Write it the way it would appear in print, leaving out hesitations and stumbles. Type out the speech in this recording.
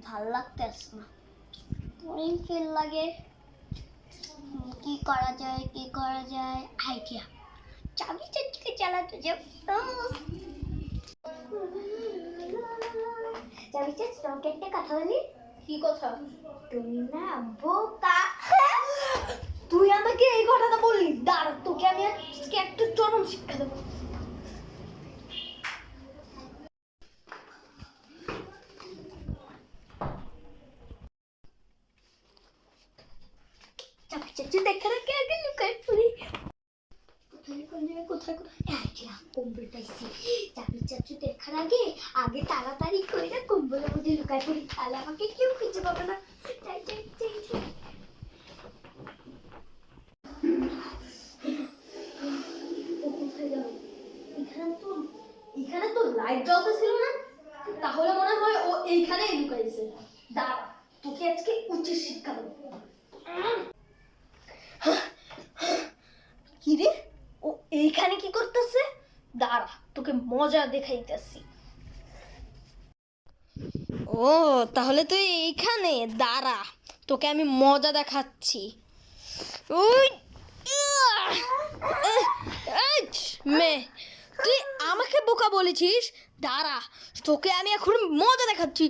ভাল লাগতেছে না, বোরিং ফিল লাগে। কি করা যায় আইডিয়া, চাবি চাচিকে চালাতে যাব। চাবি চাচ, তোমাকে একটা কথা বলি। কি কথা? তুমি না বোকা। তুই আমাকে এই কথাটা বললি? দাঁড়া, তোকে আমি আজকে একটা চরম শিক্ষা দেবো। চাবি চাচু দেখা রাখে আগে লুকাই পড়ি। কোথায় আইডিয়া, কম্বল পাইছি। চাবি চাচু দেখার আগে আগে তাড়াতাড়ি করে কম্বলের মধ্যে লুকাই পড়ি, তাহলে আমাকে কেউ খুঁজে পাবে না। যাই যাই যাই যাই। এখানে তো লাইট জ্বলতেছিল না, তাহলে মনে হয় ও এইখানেই লুকাইছে। দাঁড়া, তোকে আজকে উচিত শিক্ষা দেবো। কি রে, ও এইখানে কি করতেছে? দাঁড়া, তোকে মজা দেখাইতেছি। ও তাহলে তুই এইখানে দাঁড়া, তোকে আমি মজা দেখাচ্ছি। ওই মেয়ে, তুই আমাকে বোকা বলেছিস? দাঁড়া, তোকে আমি এখন মজা দেখাচ্ছি।